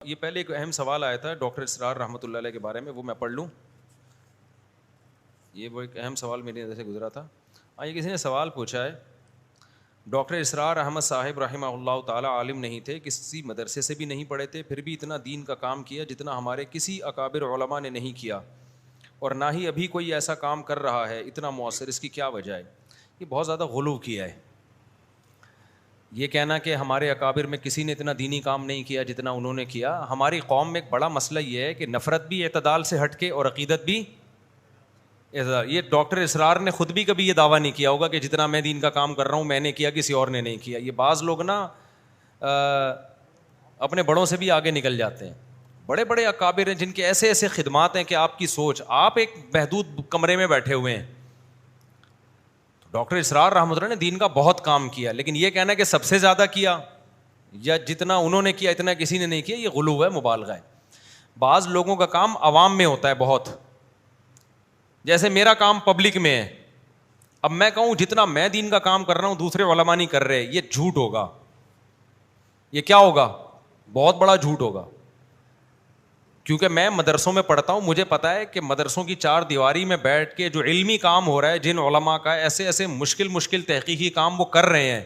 یہ پہلے ایک اہم سوال آیا تھا ڈاکٹر اسرار رحمۃ اللہ علیہ کے بارے میں، وہ میں پڑھ لوں. وہ ایک اہم سوال میری نظر سے گزرا تھا. یہ کسی نے سوال پوچھا ہے، ڈاکٹر اسرار احمد صاحب رحمہ اللہ تعالیٰ عالم نہیں تھے، کسی مدرسے سے بھی نہیں پڑھے تھے، پھر بھی اتنا دین کا کام کیا جتنا ہمارے کسی اکابر علماء نے نہیں کیا، اور نہ ہی ابھی کوئی ایسا کام کر رہا ہے اتنا مؤثر. اس کی کیا وجہ ہے؟ یہ بہت زیادہ غلو کیا ہے. یہ کہنا کہ ہمارے اکابر میں کسی نے اتنا دینی کام نہیں کیا جتنا انہوں نے کیا. ہماری قوم میں ایک بڑا مسئلہ یہ ہے کہ نفرت بھی اعتدال سے ہٹ کے اور عقیدت بھی اعتدال. یہ ڈاکٹر اسرار نے خود بھی کبھی یہ دعویٰ نہیں کیا ہوگا کہ جتنا میں دین کا کام کر رہا ہوں میں نے کیا، کسی اور نے نہیں کیا. یہ بعض لوگ نا اپنے بڑوں سے بھی آگے نکل جاتے ہیں. بڑے بڑے اکابر ہیں جن کے ایسے ایسے خدمات ہیں کہ آپ کی سوچ، آپ ایک محدود کمرے میں بیٹھے ہوئے ہیں. ڈاکٹر اسرار رحمۃ اللہ نے دین کا بہت کام کیا، لیکن یہ کہنا کہ سب سے زیادہ کیا یا جتنا انہوں نے کیا اتنا کسی نے نہیں کیا، یہ غلو ہے، مبالغہ ہے. بعض لوگوں کا کام عوام میں ہوتا ہے بہت، جیسے میرا کام پبلک میں ہے. اب میں کہوں جتنا میں دین کا کام کر رہا ہوں دوسرے علماء نہیں کر رہے، یہ جھوٹ ہوگا. یہ کیا ہوگا؟ بہت بڑا جھوٹ ہوگا. کیونکہ میں مدرسوں میں پڑھتا ہوں، مجھے پتا ہے کہ مدرسوں کی چار دیواری میں بیٹھ کے جو علمی کام ہو رہا ہے، جن علماء کا ایسے ایسے مشکل تحقیقی کام وہ کر رہے ہیں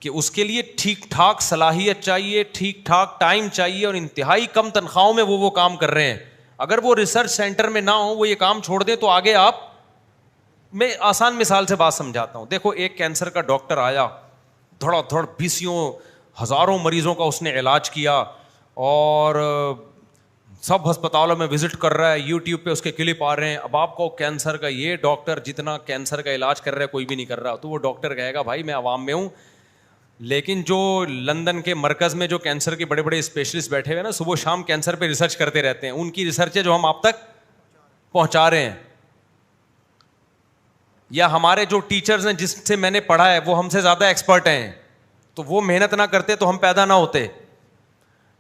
کہ اس کے لیے ٹھیک ٹھاک صلاحیت چاہیے، ٹھیک ٹھاک ٹائم چاہیے، اور انتہائی کم تنخواہوں میں وہ کام کر رہے ہیں. اگر وہ ریسرچ سینٹر میں نہ ہو، وہ یہ کام چھوڑ دیں تو آگے آپ، میں آسان مثال سے بات سمجھاتا ہوں. دیکھو، ایک کینسر کا ڈاکٹر آیا، دھڑا دھڑ بیسیوں ہزاروں مریضوں کا اس نے علاج کیا، اور سب ہسپتالوں میں وزٹ کر رہا ہے، یوٹیوب پہ اس کے کلپ آ رہے ہیں. اب آپ کو کینسر کا یہ ڈاکٹر جتنا کینسر کا علاج کر رہا ہے کوئی بھی نہیں کر رہا. تو وہ ڈاکٹر کہے گا بھائی میں عوام میں ہوں، لیکن جو لندن کے مرکز میں جو کینسر کے بڑے بڑے اسپیشلسٹ بیٹھے ہوئے ہیں نا، صبح شام کینسر پہ ریسرچ کرتے رہتے ہیں، ان کی ریسرچ ہے جو ہم آپ تک پہنچا رہے ہیں. یا ہمارے جو ٹیچرز ہیں جس سے میں نے پڑھا ہے وہ ہم سے زیادہ ایکسپرٹ ہیں، تو وہ محنت نہ کرتے تو ہم پیدا نہ ہوتے.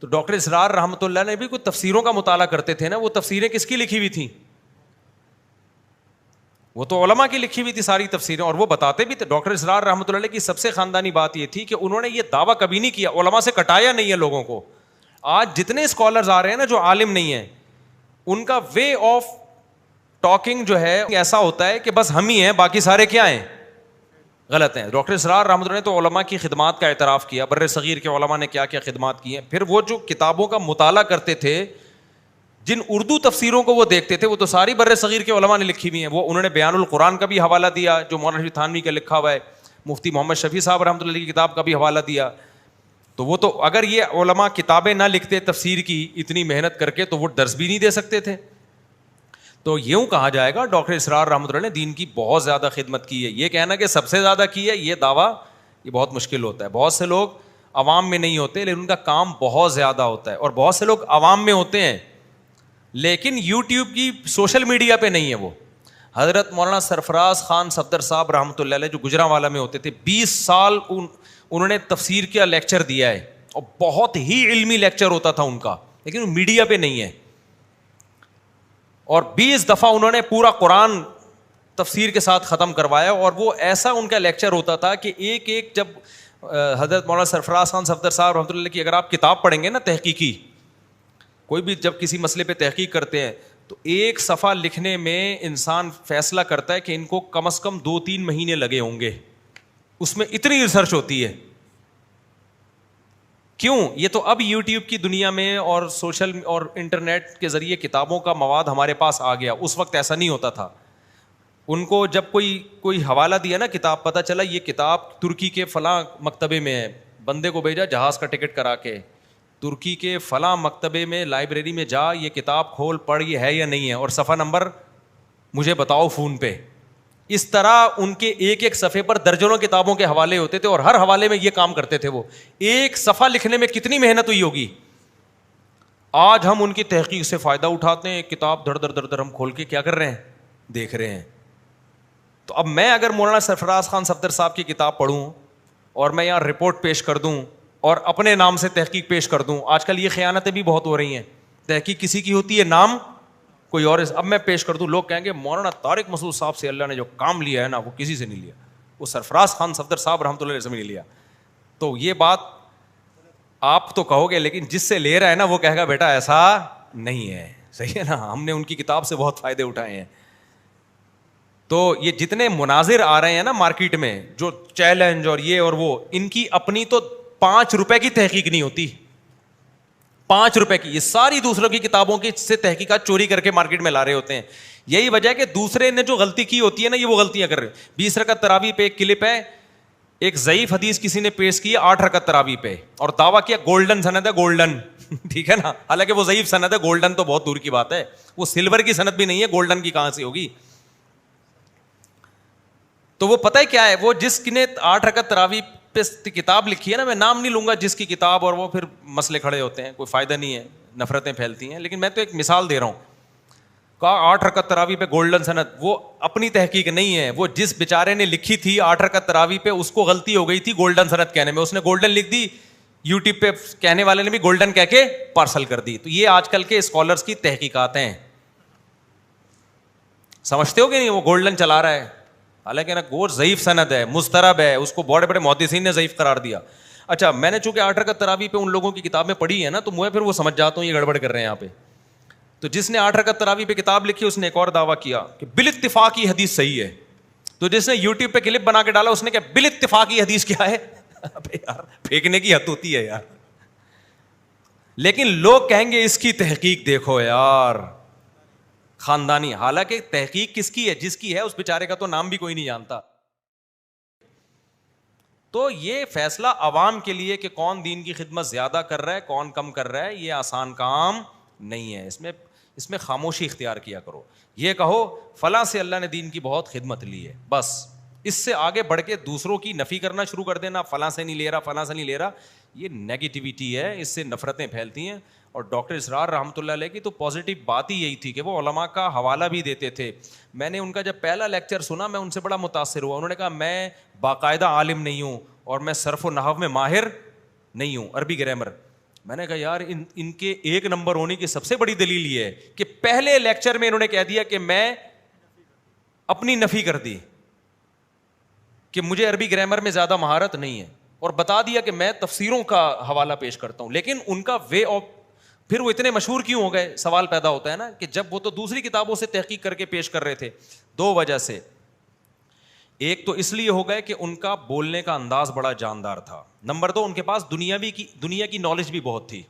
تو ڈاکٹر اسرار رحمۃ اللہ نے بھی کوئی تفسیروں کا مطالعہ کرتے تھے نا. وہ تفسیریں کس کی لکھی ہوئی تھیں؟ وہ تو علماء کی لکھی ہوئی تھی ساری تفسیریں، اور وہ بتاتے بھی تھے. ڈاکٹر اسرار رحمۃ اللہ کی سب سے خاندانی بات یہ تھی کہ انہوں نے یہ دعویٰ کبھی نہیں کیا، علماء سے کٹایا نہیں ہے لوگوں کو. آج جتنے اسکالرز آ رہے ہیں نا جو عالم نہیں ہیں، ان کا وے آف ٹاکنگ جو ہے ایسا ہوتا ہے کہ بس ہم ہی ہیں، باقی سارے کیا ہیں؟ غلط ہیں. ڈاکٹر اسرار رحمۃ اللہ نے تو علماء کی خدمات کا اعتراف کیا، بر صغیر کے علماء نے کیا کیا خدمات کی ہیں. پھر وہ جو کتابوں کا مطالعہ کرتے تھے، جن اردو تفسیروں کو وہ دیکھتے تھے، وہ تو ساری بر صغیر کے علماء نے لکھی ہوئی ہیں. وہ انہوں نے بیان القرآن کا بھی حوالہ دیا جو مولانا رشید تھانوی کا لکھا ہوا ہے، مفتی محمد شفیع صاحب رحمۃ اللہ کی کتاب کا بھی حوالہ دیا. تو وہ تو اگر یہ علماء کتابیں نہ لکھتے تفسیر کی اتنی محنت کر کے تو وہ درس بھی نہیں دے سکتے تھے. تو یوں کہا جائے گا ڈاکٹر اسرار رحمۃ اللہ نے دین کی بہت زیادہ خدمت کی ہے. یہ کہنا کہ سب سے زیادہ کی ہے، یہ دعویٰ یہ بہت مشکل ہوتا ہے. بہت سے لوگ عوام میں نہیں ہوتے لیکن ان کا کام بہت زیادہ ہوتا ہے، اور بہت سے لوگ عوام میں ہوتے ہیں لیکن یوٹیوب کی سوشل میڈیا پہ نہیں ہے. وہ حضرت مولانا سرفراز خان صفدر صاحب رحمۃ اللہ علیہ جو گجرانوالہ میں ہوتے تھے، 20 سال انہوں نے تفسیر کا لیکچر دیا ہے، اور بہت ہی علمی لیکچر ہوتا تھا ان کا، لیکن وہ میڈیا پہ نہیں ہے. اور 20 دفعہ انہوں نے پورا قرآن تفسیر کے ساتھ ختم کروایا، اور وہ ایسا ان کا لیکچر ہوتا تھا کہ ایک ایک جب حضرت مولانا سرفراز خان صفدر صاحب رحمۃ اللہ کی اگر آپ کتاب پڑھیں گے نا تحقیقی، کوئی بھی جب کسی مسئلے پہ تحقیق کرتے ہیں تو ایک صفحہ لکھنے میں انسان فیصلہ کرتا ہے کہ ان کو کم از کم 2-3 مہینے لگے ہوں گے. اس میں اتنی ریسرچ ہوتی ہے. کیوں؟ یہ تو اب یوٹیوب کی دنیا میں اور سوشل اور انٹرنیٹ کے ذریعے کتابوں کا مواد ہمارے پاس آ گیا. اس وقت ایسا نہیں ہوتا تھا. ان کو جب کوئی حوالہ دیا نا کتاب، پتہ چلا یہ کتاب ترکی کے فلاں مکتبے میں ہے، بندے کو بھیجا جہاز کا ٹکٹ کرا کے، ترکی کے فلاں مکتبے میں لائبریری میں جا، یہ کتاب کھول پڑھ یہ ہے یا نہیں ہے، اور صفحہ نمبر مجھے بتاؤ فون پہ. اس طرح ان کے ایک ایک صفحے پر درجنوں کتابوں کے حوالے ہوتے تھے، اور ہر حوالے میں یہ کام کرتے تھے. وہ ایک صفحہ لکھنے میں کتنی محنت ہوئی ہوگی. آج ہم ان کی تحقیق سے فائدہ اٹھاتے ہیں، کتاب دھڑ دھڑ دھڑ دھڑ ہم کھول کے کیا کر رہے ہیں؟ دیکھ رہے ہیں. تو اب میں اگر مولانا سرفراز خان صفدر صاحب کی کتاب پڑھوں اور میں یہاں رپورٹ پیش کر دوں اور اپنے نام سے تحقیق پیش کر دوں، آج کل یہ خیانتیں بھی بہت ہو رہی ہیں. تحقیق کسی کی ہوتی ہے، نام کوئی اور. اب میں پیش کر دوں، لوگ کہیں گے مولانا طارق مسعود صاحب سے اللہ نے جو کام لیا ہے نا وہ کسی سے نہیں لیا، وہ سرفراز خان صفدر صاحب رحمۃ اللہ علیہ سے نہیں لیا. تو یہ بات آپ تو کہو گے لیکن جس سے لے رہا ہے نا وہ کہے گا بیٹا ایسا نہیں ہے. صحیح ہے نا, ہم نے ان کی کتاب سے بہت فائدے اٹھائے ہیں. تو یہ جتنے مناظر آ رہے ہیں نا مارکیٹ میں, جو چیلنج اور یہ اور وہ, ان کی اپنی تو 5 روپے کی تحقیق نہیں ہوتی, 5 روپے کی. یہ ساری دوسروں کی کتابوں کی سے تحقیقات چوری کر کے مارکیٹ میں لا رہے ہوتے ہیں. یہی وجہ ہے کہ دوسرے نے جو غلطی کی ہوتی ہے نا, یہ وہ غلطیاں کر رہے ہیں. 20 رکعت تراویح پہ ایک کلپ ہے, ایک ضعیف حدیث کسی نے پیش کی 8 رکعت تراویح پہ, اور دعویٰ کیا گولڈن سند ہے, گولڈن. ٹھیک ہے نا, حالانکہ وہ ضعیف سند ہے, گولڈن تو بہت دور کی بات ہے, وہ سلور کی سند بھی نہیں ہے, گولڈن کی کہاں سے ہوگی. تو وہ پتہ ہے کیا ہے, وہ جس نے 8 رکعت تراویح پہ کتاب لکھی ہے نا, میں نام نہیں لوں گا جس کی کتاب, اور وہ پھر مسئلے کھڑے ہوتے ہیں, کوئی فائدہ نہیں ہے, نفرتیں پھیلتی ہیں. لیکن میں تو ایک مثال دے رہا ہوں. کہا 8 رکعت تراویح پہ گولڈن سند, وہ اپنی تحقیق نہیں ہے, وہ جس بیچارے نے لکھی تھی 8 رکعت تراویح پہ, اس کو غلطی ہو گئی تھی گولڈن سند کہنے میں, اس نے گولڈن لکھ دی, یوٹیوب پہ کہنے والے نے بھی گولڈن کہہ کے پارسل کر دی. تو یہ آج کل کے اسکالرس کی تحقیقات ہیں. سمجھتے ہو کہ نہیں, وہ گولڈن چلا رہا ہے, حالانکہ نا وہ ضعیف سند ہے, مضطرب ہے, اس کو بڑے بڑے محدثین نے ضعیف قرار دیا. اچھا, میں نے چونکہ 8 رکعت تراویح پہ ان لوگوں کی کتابیں پڑھی ہیں نا, تو میں پھر وہ سمجھ جاتا ہوں یہ گڑبڑ کر رہے ہیں یہاں پہ. تو جس نے 8 رکعت تراویح پہ کتاب لکھی, اس نے ایک اور دعویٰ کیا کہ بالاتفاق یہ حدیث صحیح ہے. تو جس نے یوٹیوب پہ کلپ بنا کے ڈالا, اس نے کہا بالاتفاق یہ حدیث کیا ہے. ابے یار پھینکنے کی حد ہوتی ہے یار. لیکن لوگ کہیں گے اس کی تحقیق دیکھو یار, خاندانی. حالانکہ تحقیق کس کی ہے, جس کی ہے اس بیچارے کا تو نام بھی کوئی نہیں جانتا. تو یہ فیصلہ عوام کے لیے کہ کون دین کی خدمت زیادہ کر رہا ہے, کون کم کر رہا ہے, یہ آسان کام نہیں ہے. اس میں خاموشی اختیار کیا کرو. یہ کہو فلاں سے اللہ نے دین کی بہت خدمت لی ہے, بس. اس سے آگے بڑھ کے دوسروں کی نفی کرنا شروع کر دینا, فلاں سے نہیں لے رہا, فلاں سے نہیں لے رہا, یہ نیگیٹیوٹی ہے, اس سے نفرتیں پھیلتی ہیں. اور ڈاکٹر اسرار رحمۃ اللہ علیہ کی تو پازیٹیو بات ہی یہی تھی کہ وہ علماء کا حوالہ بھی دیتے تھے. میں نے ان کا جب پہلا لیکچر سنا, میں ان سے بڑا متاثر ہوا. انہوں نے کہا میں باقاعدہ عالم نہیں ہوں, اور میں صرف و نحو میں ماہر نہیں ہوں, عربی گرامر. میں نے کہا یار ان کے 1 نمبر ہونے کی سب سے بڑی دلیل یہ ہے کہ پہلے لیکچر میں انہوں نے کہہ دیا کہ میں اپنی نفی کر دی کہ مجھے عربی گرامر میں زیادہ مہارت نہیں ہے, اور بتا دیا کہ میں تفسیروں کا حوالہ پیش کرتا ہوں. لیکن ان کا وے آف, پھر وہ اتنے مشہور کیوں ہو گئے, سوال پیدا ہوتا ہے نا, کہ جب وہ تو دوسری کتابوں سے تحقیق کر کے پیش کر رہے تھے. 2 وجہ سے. ایک تو اس لیے ہو گئے کہ ان کا بولنے کا انداز بڑا جاندار تھا. نمبر 2, ان کے پاس دنیا کی نالج بھی بہت تھی.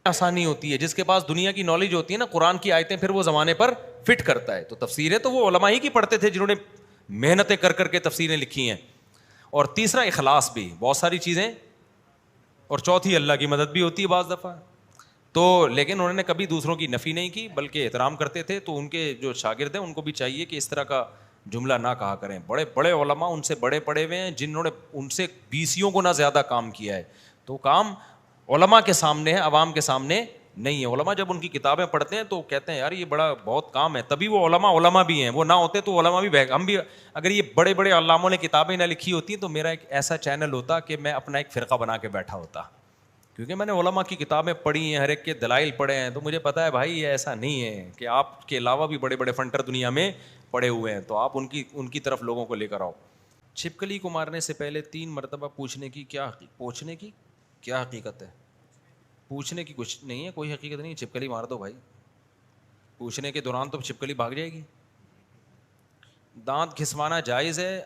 آسانی ہوتی ہے, جس کے پاس دنیا کی نالج ہوتی ہے نا, قرآن کی آیتیں پھر وہ زمانے پر فٹ کرتا ہے. تو تفسیریں تو وہ علماء ہی کی پڑھتے تھے جنہوں نے محنتیں کر کر کے تفسیریں لکھی ہیں. اور تیسرا اخلاص بھی, بہت ساری چیزیں. اور چوتھی اللہ کی مدد بھی ہوتی ہے بعض دفعہ. تو لیکن انہوں نے کبھی دوسروں کی نفی نہیں کی, بلکہ احترام کرتے تھے. تو ان کے جو شاگرد ہیں ان کو بھی چاہیے کہ اس طرح کا جملہ نہ کہا کریں. بڑے بڑے علماء ان سے بڑے پڑے ہوئے ہیں, جنہوں نے ان سے 20 کو نہ زیادہ کام کیا ہے. تو کام علماء کے سامنے ہے, عوام کے سامنے نہیں ہے. علماء جب ان کی کتابیں پڑھتے ہیں تو کہتے ہیں یار یہ بڑا بہت کام ہے, تبھی وہ علماء بھی ہیں. وہ نہ ہوتے تو علماء بھی ہم بھی, اگر یہ بڑے بڑے علاموں نے کتابیں نہ لکھی ہوتی تو میرا ایک ایسا چینل ہوتا کہ میں اپنا ایک فرقہ بنا کے بیٹھا ہوتا. کیونکہ میں نے علماء کی کتابیں پڑھی ہیں, ہر ایک کے دلائل پڑھے ہیں, تو مجھے پتا ہے بھائی یہ ایسا نہیں ہے کہ آپ کے علاوہ بھی بڑے بڑے فنٹر دنیا میں پڑے ہوئے ہیں, تو آپ ان کی طرف لوگوں کو لے کر آؤ. چھپکلی کو مارنے سے پہلے 3 مرتبہ پوچھنے کی کیا حقیقت ہے؟ پوچھنے کی کچھ نہیں ہے, کوئی حقیقت نہیں. چھپکلی مار دو بھائی, پوچھنے کے دوران تو چھپکلی بھاگ جائے گی. دانت گھسوانا جائز ہے.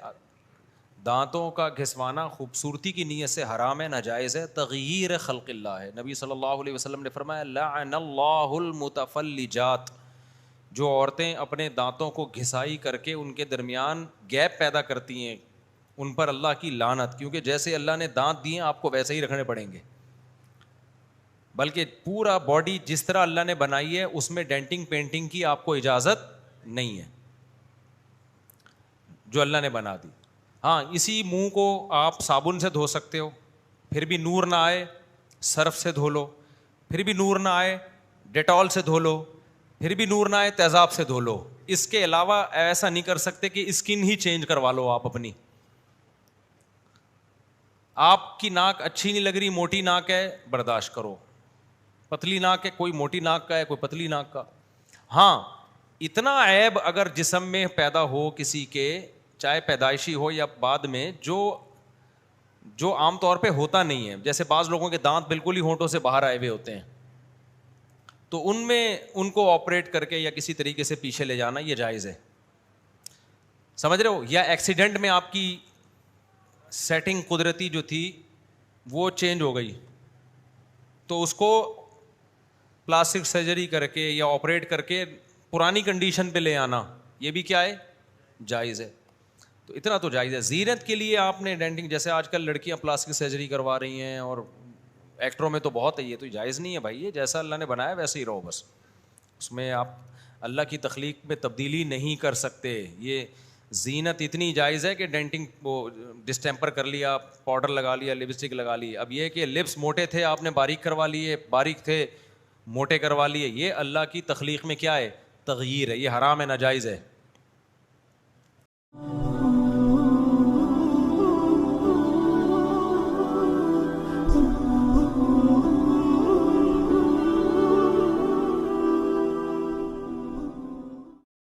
دانتوں کا گھسوانا خوبصورتی کی نیت سے حرام ہے, ناجائز ہے, تغییر خلق اللہ ہے. نبی صلی اللہ علیہ وسلم نے فرمایا لعن اللہ المتفلجات, جو عورتیں اپنے دانتوں کو گھسائی کر کے ان کے درمیان گیپ پیدا کرتی ہیں, ان پر اللہ کی لعنت. کیونکہ جیسے اللہ نے دانت دیے آپ کو ویسے ہی رکھنے پڑیں گے, بلکہ پورا باڈی جس طرح اللہ نے بنائی ہے اس میں ڈینٹنگ پینٹنگ کی آپ کو اجازت نہیں ہے, جو اللہ نے بنا دی. ہاں, اسی منہ کو آپ صابن سے دھو سکتے ہو, پھر بھی نور نہ آئے سرف سے دھو لو, پھر بھی نور نہ آئے ڈیٹول سے دھو لو, پھر بھی نور نہ آئے تیزاب سے دھو لو. اس کے علاوہ ایسا نہیں کر سکتے کہ اسکن ہی چینج کروا لو آپ اپنی. آپ کی ناک اچھی نہیں لگ رہی, موٹی ناک ہے, برداشت کرو. پتلی ناک ہے, کوئی موٹی ناک کا ہے, کوئی پتلی ناک کا. ہاں, اتنا عیب اگر جسم میں پیدا ہو کسی کے, چاہے پیدائشی ہو یا بعد میں, جو جو عام طور پہ ہوتا نہیں ہے. جیسے بعض لوگوں کے دانت بالکل ہی ہونٹوں سے باہر آئے ہوئے ہوتے ہیں, تو ان میں ان کو آپریٹ کر کے یا کسی طریقے سے پیچھے لے جانا یہ جائز ہے, سمجھ رہے ہو. یا ایکسیڈنٹ میں آپ کی سیٹنگ قدرتی جو تھی وہ چینج ہو گئی, تو اس کو پلاسٹک سرجری کر کے یا آپریٹ کر کے پرانی کنڈیشن پہ لے آنا, یہ بھی کیا ہے, جائز ہے. تو اتنا تو جائز ہے. زینت کے لیے آپ نے ڈینٹنگ, جیسے آج کل لڑکیاں پلاسٹک سرجری کروا رہی ہیں اور ایکٹروں میں تو بہت ہے, یہ تو جائز نہیں ہے بھائی. یہ جیسا اللہ نے بنایا ویسے ہی رہو بس, اس میں آپ اللہ کی تخلیق میں تبدیلی نہیں کر سکتے. یہ زینت اتنی جائز ہے کہ ڈینٹنگ وہ ڈسٹیمپر کر لیا, پاؤڈر لگا لیا, لپسٹک لگا لی. اب یہ کہ لپس موٹے تھے آپ نے باریک کروا لیے, باریک تھے موٹے کروا لیے, یہ اللہ کی تخلیق میں کیا ہے, تغییر ہے, یہ حرام ہے, ناجائز ہے.